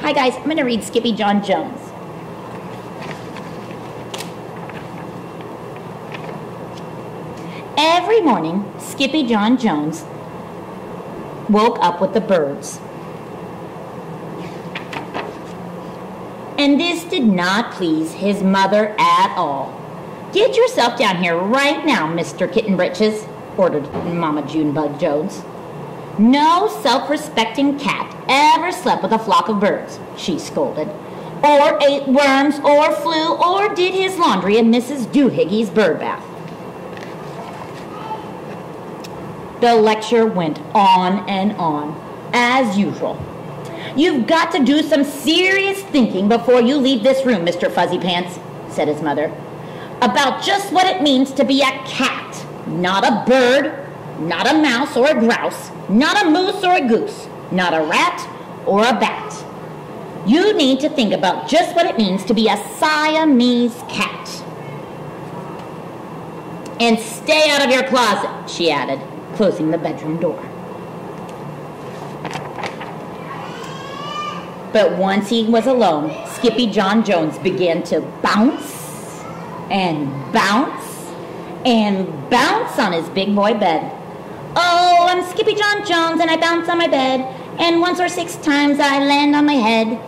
Hi guys, I'm going to read Skippy Jon Jones. Every morning, Skippy Jon Jones woke up with the birds. And this did not please his mother at all. Get yourself down here right now, Mr. Kitten Britches, ordered Mama Junebug Jones. No self-respecting cat ever slept with a flock of birds, she scolded, or ate worms, or flew, or did his laundry in Mrs. Doohiggy's bird bath. The lecture went on and on, as usual. You've got to do some serious thinking before you leave this room, Mr. Fuzzy Pants, said his mother, about just what it means to be a cat, not a bird, not a mouse or a grouse, not a moose or a goose, not a rat or a bat. You need to think about just what it means to be a Siamese cat. And stay out of your closet, she added, closing the bedroom door. But once he was alone, Skippy Jon Jones began to bounce and bounce and bounce on his big boy bed. Oh, I'm Skippy Jon Jones and I bounce on my bed, and once or 6 times I land on my head.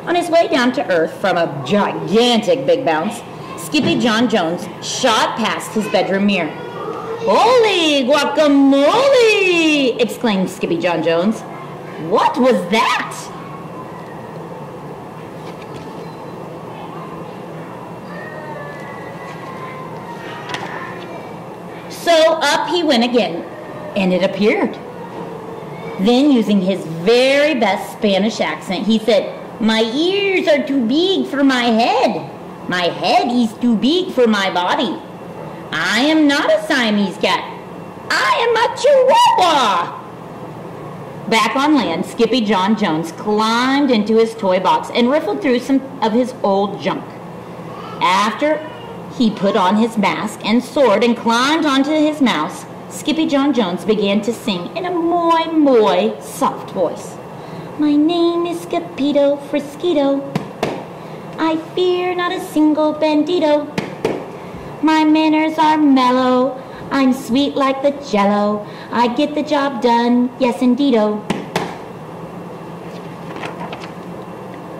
On his way down to earth from a gigantic big bounce, Skippy Jon Jones shot past his bedroom mirror. Holy guacamole! Exclaimed Skippy Jon Jones. What was that? So up he went again, and it appeared. Then, using his very best Spanish accent, he said, My ears are too big for my head. My head is too big for my body. I am not a Siamese cat. I am a Chihuahua. Back on land, Skippy Jon Jones climbed into his toy box and riffled through some of his old junk. After he put on his mask and sword and climbed onto his mouse, Skippy Jon Jones began to sing in a moi soft voice. My name is Skippito Frisquito. I fear not a single bandito. My manners are mellow. I'm sweet like the jello. I get the job done, yes indeedo.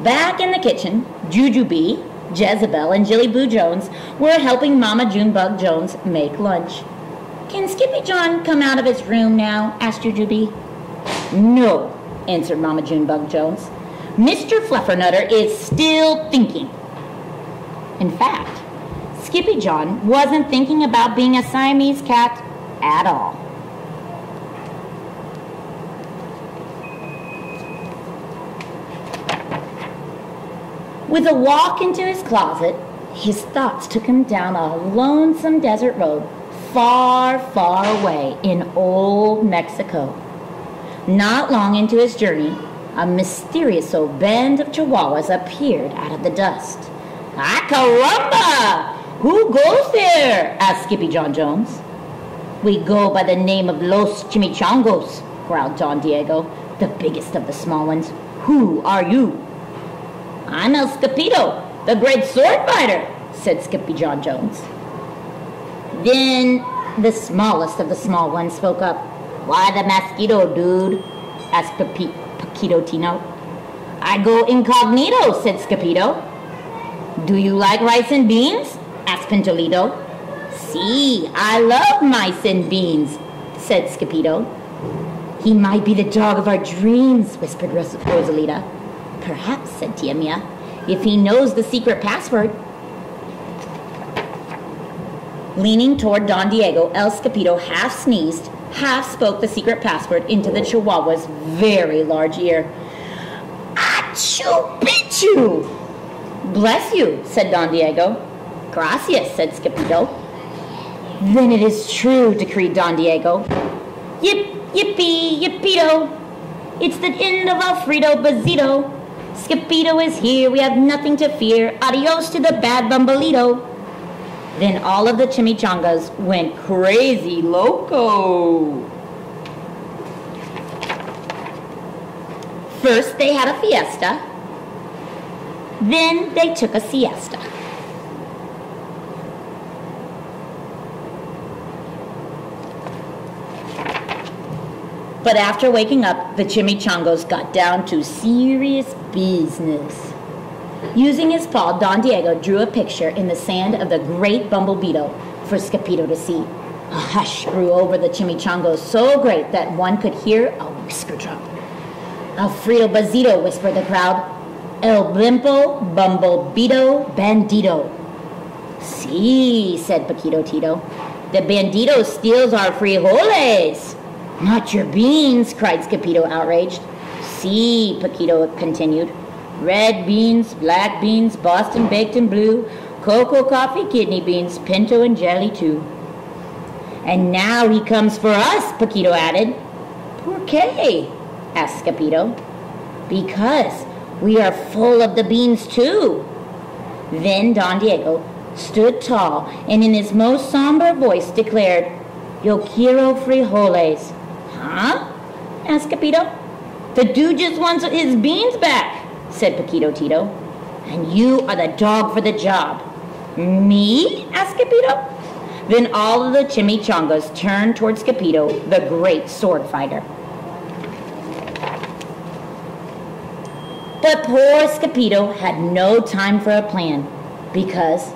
Back in the kitchen, Jujubee, Jezebel, and Jilly Boo Jones were helping Mama Junebug Jones make lunch. Can Skippy Jon come out of his room now? Asked Jujubee. No, answered Mama Junebug Jones. Mr. Fluffernutter is still thinking. In fact, Skippy Jon wasn't thinking about being a Siamese cat at all. With a walk into his closet, his thoughts took him down a lonesome desert road far, far away in old Mexico. Not long into his journey, a mysterious old band of Chihuahuas appeared out of the dust. Ah, caramba! Who goes there? Asked Skippy Jon Jones. We go by the name of Los Chimichangos, growled Don Diego, the biggest of the small ones. Who are you? I'm El Skippito, the great sword fighter, said Skippy Jon Jones. Then the smallest of the small ones spoke up. Why the mosquito, dude? Asked Paquito Tino. I go incognito, said Skippito. Do you like rice and beans? Asked Pincholito. See, I love mice and beans, said Skippito. He might be the dog of our dreams, whispered Rosalita. Perhaps, said Tia Mia, if he knows the secret password. Leaning toward Don Diego, El Skippito half sneezed, half spoke the secret password into the Chihuahua's very large ear. Achoo Pichu! Bless you, said Don Diego. Gracias, said Skippito. Then it is true, decreed Don Diego. Yip, yippee, yippito. It's the end of Alfredo Bazito. Skippito is here, we have nothing to fear. Adios to the bad Bumbalito. Then all of the chimichangas went crazy loco. First they had a fiesta, then they took a siesta. But after waking up, the chimichangos got down to serious business. Using his paw, Don Diego drew a picture in the sand of the great bumblebeetle for Skippito to see. A hush grew over the chimichangos so great that one could hear a whisker drop. Alfredo Bazito, whispered the crowd. El blimpo bumblebeetle bandito. Sí, said Paquito Tito. The bandito steals our frijoles. Not your beans, cried Skippito, outraged. Sí, Paquito continued. Red beans, black beans, Boston baked and blue, cocoa, coffee, kidney beans, pinto and jelly too. And now he comes for us, Paquito added. ¿Por qué? asked Skippito. Because we are full of the beans too. Then Don Diego stood tall and in his most somber voice declared, Yo quiero frijoles. Huh? asked Skippito. The dude just wants his beans back, said Paquito Tito. And you are the dog for the job. Me? asked Skippito. Then all of the chimichangos turned toward Skippito, the great sword fighter. But poor Skippito had no time for a plan, because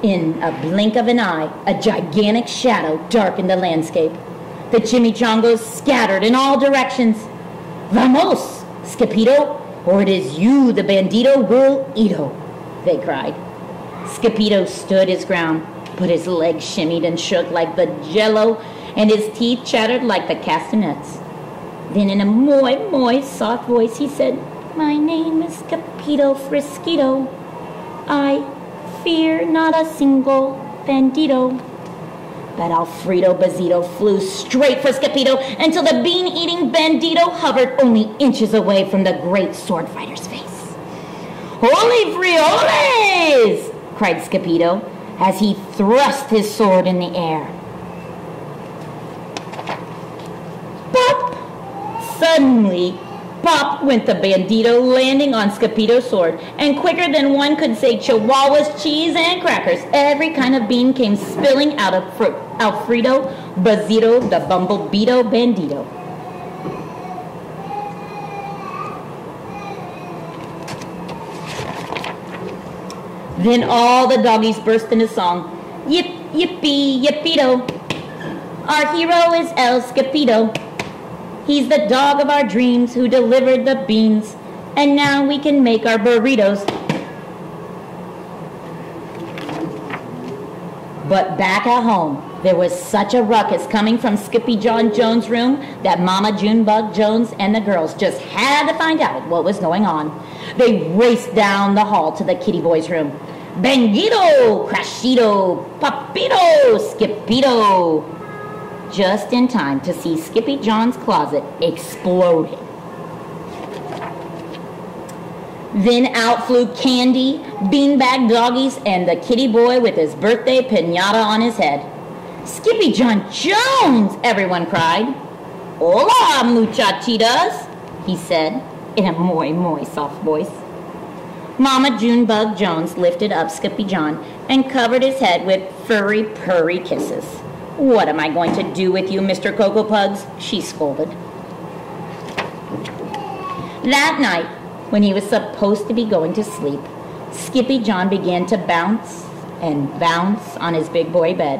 in a blink of an eye, a gigantic shadow darkened the landscape. The chimichangos scattered in all directions. Vamos, Skippito, or it is you the bandito will eato, they cried. Skippito stood his ground, but his legs shimmied and shook like the jello, and his teeth chattered like the castanets. Then in a muy soft voice he said, My name is Skippito Frisquito. I fear not a single bandito. But Alfredo Bazito flew straight for Skippito until the bean-eating bandito hovered only inches away from the great sword fighter's face. Holy frijoles! cried Skippito as he thrust his sword in the air. Pop! Suddenly, pop went the bandito, landing on Skippito's sword, and quicker than one could say chihuahuas, cheese, and crackers, every kind of bean came spilling out of Alfredo Bazito, the bumblebeetle bandito. Then all the doggies burst into song. Yip, yippee, yippito. Our hero is El Skippito. He's the dog of our dreams who delivered the beans, and now we can make our burritos. But back at home, there was such a ruckus coming from Skippy Jon Jones' room that Mama Junebug Jones and the girls just had to find out what was going on. They raced down the hall to the kitty boy's room. Benguito, Crashito, Papito, Skippito. Just in time to see Skippy Jon's closet exploding. Then out flew Candy, beanbag doggies, and the kitty boy with his birthday piñata on his head. Skippy Jon Jones, everyone cried. Hola, muchachitas, he said in a muy soft voice. Mama Junebug Jones lifted up Skippy Jon and covered his head with furry, purry kisses. What am I going to do with you, Mr. Cocoa Pugs? She scolded. That night, when he was supposed to be going to sleep, Skippy Jon began to bounce and bounce on his big boy bed.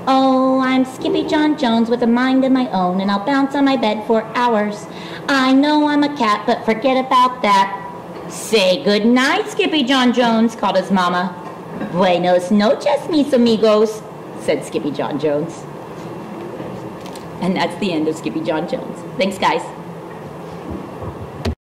Oh, I'm Skippy Jon Jones with a mind of my own, and I'll bounce on my bed for hours. I know I'm a cat, but forget about that. Say good night, Skippy Jon Jones, called his mama. Buenos noches, mis amigos, said Skippy Jon Jones. And that's the end of Skippy Jon Jones. Thanks, guys.